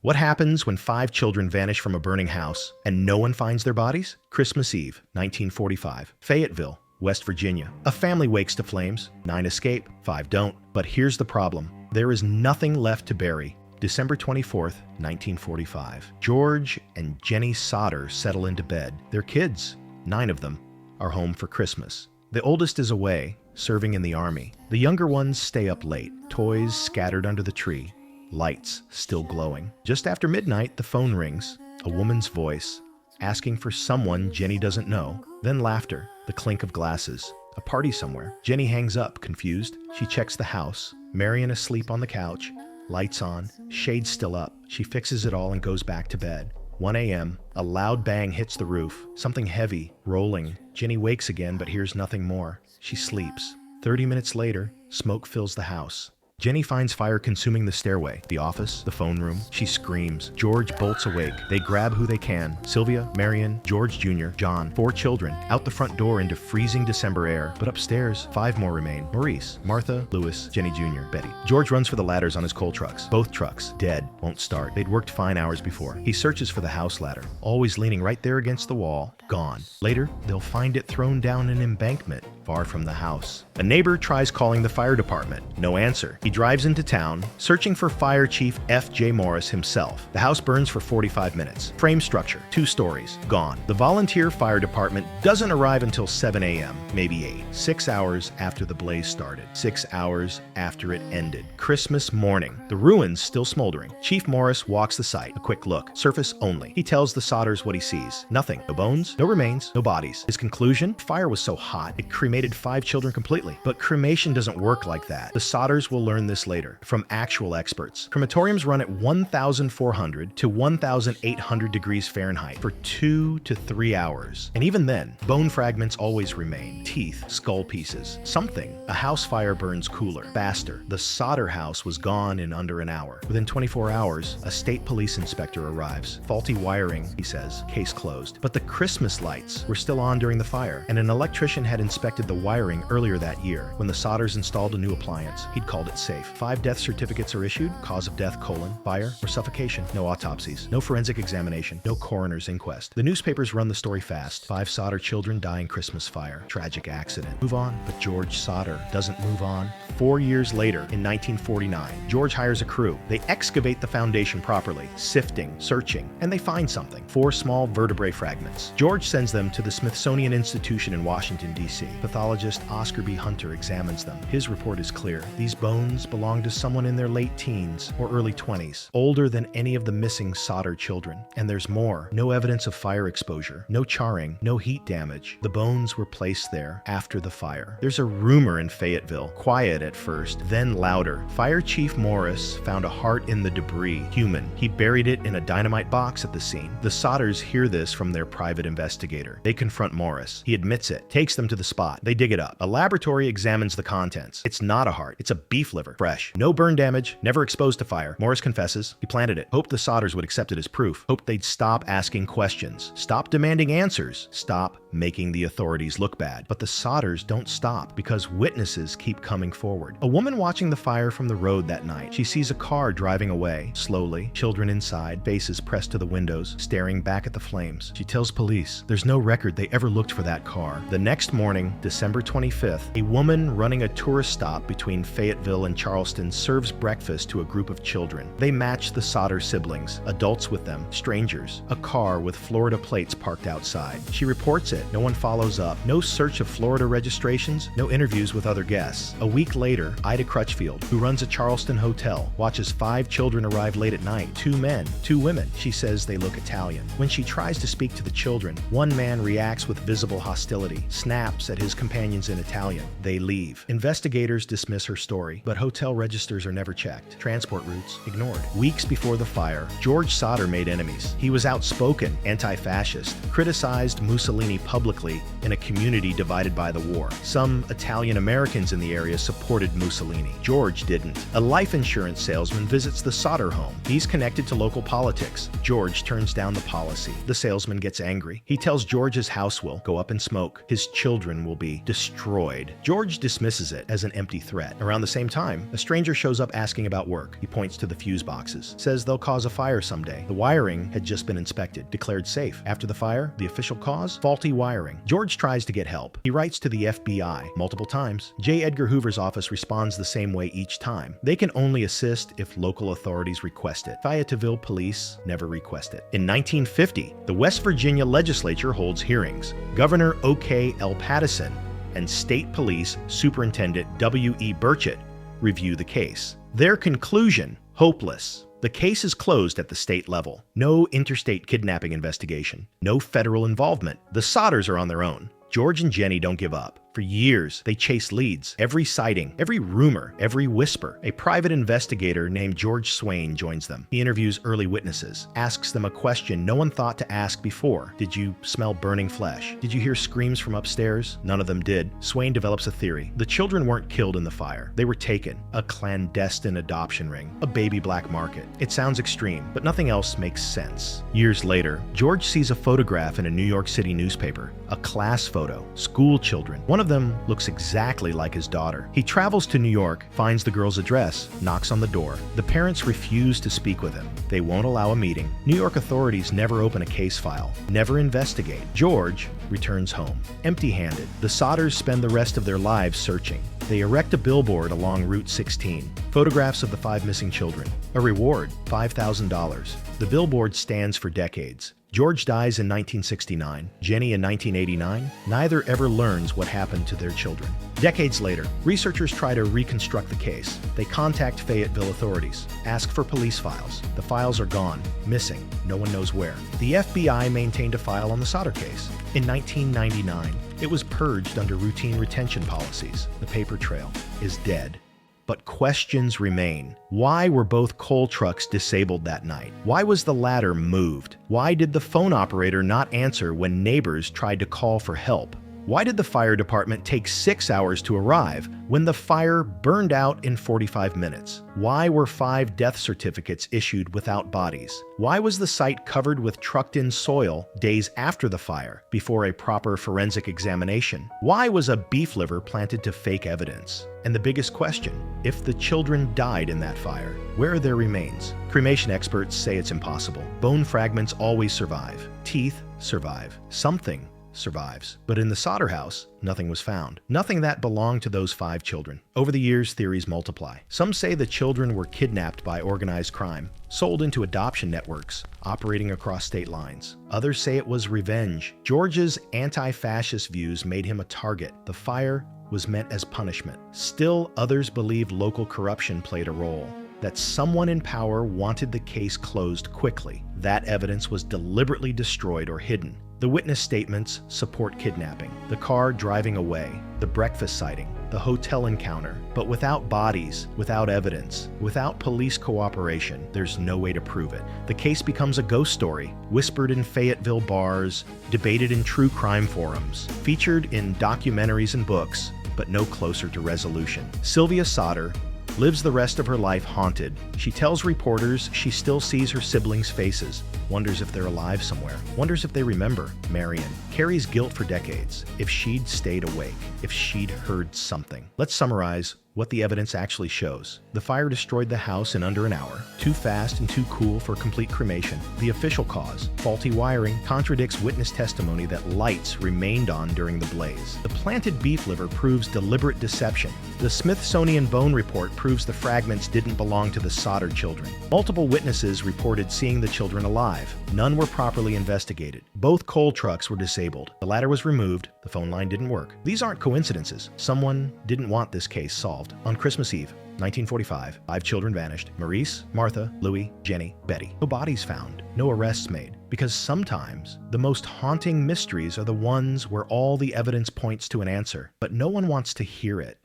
What happens when 5 children vanish from a burning house and no one finds their bodies? Christmas Eve, 1945, Fayetteville, West Virginia. A family wakes to flames. 9 escape, 5 don't. But here's the problem. There is nothing left to bury. December 24th, 1945. George and Jenny Sodder settle into bed. Their kids, 9 of them, are home for Christmas. The oldest is away, serving in the army. The younger ones stay up late, toys scattered under the tree, lights still glowing. Just after midnight, the phone rings, a woman's voice, asking for someone Jenny doesn't know. Then laughter, the clink of glasses, a party somewhere. Jenny hangs up, confused. She checks the house. Marion asleep on the couch, lights on, shades still up. She fixes it all and goes back to bed. 1 a.m., a loud bang hits the roof, something heavy, rolling. Jenny wakes again but hears nothing more. She sleeps. 30 minutes later, smoke fills the house. Jenny finds fire consuming the stairway, the office, the phone room. She screams. George bolts awake. They grab who they can. Sylvia, Marion, George Jr., John, 4 children, out the front door into freezing December air. But upstairs, 5 more remain. Maurice, Martha, Louis, Jenny Jr., Betty. George runs for the ladders on his coal trucks. Both trucks, dead, won't start. They'd worked fine hours before. He searches for the house ladder, always leaning right there against the wall, gone. Later, they'll find it thrown down an embankment, far from the house. A neighbor tries calling the fire department. No answer. He drives into town, searching for Fire Chief F.J. Morris himself. The house burns for 45 minutes. Frame structure, 2 stories, gone. The volunteer fire department doesn't arrive until 7 a.m., maybe 8. 6 hours after the blaze started. 6 hours after it ended. Christmas morning. The ruins still smoldering. Chief Morris walks the site. A quick look. Surface only. He tells the Sodders what he sees. Nothing. No bones, no remains, no bodies. His conclusion? Fire was so hot, it cremated 5 children completely. But cremation doesn't work like that. The Sodders will learn this later from actual experts. Crematoriums run at 1,400 to 1,800 degrees Fahrenheit for 2 to 3 hours. And even then, bone fragments always remain. Teeth, skull pieces, something. A house fire burns cooler, faster. The Sodder house was gone in under an hour. Within 24 hours, a state police inspector arrives. Faulty wiring, he says. Case closed. But the Christmas lights were still on during the fire, and an electrician had inspected the wiring earlier that year. When the Sodders installed a new appliance, he'd called it safe. 5 death certificates are issued. Cause of death: fire or suffocation. No autopsies. No forensic examination. No coroner's inquest. The newspapers run the story fast. 5 Sodder children die in Christmas fire. Tragic accident. Move on. But George Sodder doesn't move on. 4 years later, in 1949, George hires a crew. They excavate the foundation properly, sifting, searching, and they find something. 4 small vertebrae fragments. George sends them to the Smithsonian Institution in Washington, D.C. Pathologist Oscar B. Hunter examines them. His report is clear. These bones belong to someone in their late teens or early 20s, older than any of the missing Sodder children. And there's more. No evidence of fire exposure, no charring, no heat damage. The bones were placed there after the fire. There's a rumor in Fayetteville, quiet at first, then louder. Fire Chief Morris found a heart in the debris, human. He buried it in a dynamite box at the scene. The Sodders hear this from their private investigator. They confront Morris. He admits it, takes them to the spot. They dig it up. A laboratory examines the contents. It's not a heart. It's a beef liver. Fresh. No burn damage. Never exposed to fire. Morris confesses. He planted it. Hoped the Sodders would accept it as proof. Hoped they'd stop asking questions. Stop demanding answers. Stop making the authorities look bad. But the Sodders don't stop because witnesses keep coming forward. A woman watching the fire from the road that night. She sees a car driving away, slowly, children inside, faces pressed to the windows, staring back at the flames. She tells police there's no record they ever looked for that car. The next morning, December 25th, a woman running a tourist stop between Fayetteville and Charleston serves breakfast to a group of children. They match the Sodder siblings, adults with them, strangers, a car with Florida plates parked outside. She reports it. No one follows up. No search of Florida registrations, no interviews with other guests. A week later, Ida Crutchfield, who runs a Charleston hotel, watches 5 children arrive late at night. 2 men, 2 women. She says they look Italian. When she tries to speak to the children, one man reacts with visible hostility, snaps at his companions in Italian. They leave. Investigators dismiss her story, but hotel registers are never checked. Transport routes ignored. Weeks before the fire, George Sodder made enemies. He was outspoken, anti-fascist, criticized Mussolini publicly in a community divided by the war. Some Italian Americans in the area supported Mussolini. George didn't. A life insurance salesman visits the Sodder home. He's connected to local politics. George turns down the policy. The salesman gets angry. He tells George his house will go up in smoke. His children will be destroyed. George dismisses it as an empty threat. Around the same time, a stranger shows up asking about work. He points to the fuse boxes, says they'll cause a fire someday. The wiring had just been inspected, declared safe. After the fire, the official cause? Faulty wiring. George tries to get help. He writes to the FBI multiple times. J. Edgar Hoover's office responds the same way each time. They can only assist if local authorities request it. Fayetteville police never request it. In 1950, the West Virginia legislature holds hearings. Governor O.K. L. Pattison and State Police Superintendent W.E. Burchett review the case. Their conclusion: hopeless. The case is closed at the state level. No interstate kidnapping investigation. No federal involvement. The Sodders are on their own. George and Jenny don't give up. For years, they chase leads. Every sighting, every rumor, every whisper. A private investigator named George Swain joins them. He interviews early witnesses, asks them a question no one thought to ask before. Did you smell burning flesh? Did you hear screams from upstairs? None of them did. Swain develops a theory. The children weren't killed in the fire. They were taken. A clandestine adoption ring. A baby black market. It sounds extreme, but nothing else makes sense. Years later, George sees a photograph in a New York City newspaper. A class photo. School children. One of them looks exactly like his daughter. He travels to New York, finds the girl's address, knocks on the door. The parents refuse to speak with him. They won't allow a meeting. New York authorities never open a case file, never investigate. George returns home, empty-handed. The Sodders spend the rest of their lives searching. They erect a billboard along Route 16. Photographs of the 5 missing children. A reward, $5,000. The billboard stands for decades. George dies in 1969, Jenny in 1989. Neither ever learns what happened to their children. Decades later, researchers try to reconstruct the case. They contact Fayetteville authorities, ask for police files. The files are gone, missing, no one knows where. The FBI maintained a file on the Sodder case. In 1999, it was purged under routine retention policies. The paper trail is dead. But questions remain. Why were both coal trucks disabled that night? Why was the latter moved? Why did the phone operator not answer when neighbors tried to call for help? Why did the fire department take 6 hours to arrive when the fire burned out in 45 minutes? Why were 5 death certificates issued without bodies? Why was the site covered with trucked-in soil days after the fire before a proper forensic examination? Why was a beef liver planted to fake evidence? And the biggest question, if the children died in that fire, where are their remains? Cremation experts say it's impossible. Bone fragments always survive. Teeth survive. Something survives. But in the Sodder house, nothing was found. Nothing that belonged to those 5 children. Over the years, theories multiply. Some say the children were kidnapped by organized crime, sold into adoption networks, operating across state lines. Others say it was revenge. George's anti-fascist views made him a target. The fire was meant as punishment. Still, others believe local corruption played a role, that someone in power wanted the case closed quickly. That evidence was deliberately destroyed or hidden. The witness statements support kidnapping, the car driving away, the breakfast sighting, the hotel encounter. But without bodies, without evidence, without police cooperation, there's no way to prove it. The case becomes a ghost story, whispered in Fayetteville bars, debated in true crime forums, featured in documentaries and books, but no closer to resolution. Sylvia Sodder lives the rest of her life haunted. She tells reporters she still sees her siblings' faces, wonders if they're alive somewhere, wonders if they remember. Marion carries guilt for decades. If she'd stayed awake, if she'd heard something. Let's summarize what the evidence actually shows. The fire destroyed the house in under an hour. Too fast and too cool for complete cremation. The official cause, faulty wiring, contradicts witness testimony that lights remained on during the blaze. The planted beef liver proves deliberate deception. The Smithsonian bone report proves the fragments didn't belong to the Sodder children. Multiple witnesses reported seeing the children alive. None were properly investigated. Both coal trucks were disabled. The ladder was removed. The phone line didn't work. These aren't coincidences. Someone didn't want this case solved. On Christmas Eve, 1945, 5 children vanished. Maurice, Martha, Louis, Jenny, Betty. No bodies found. No arrests made. Because sometimes the most haunting mysteries are the ones where all the evidence points to an answer, but no one wants to hear it.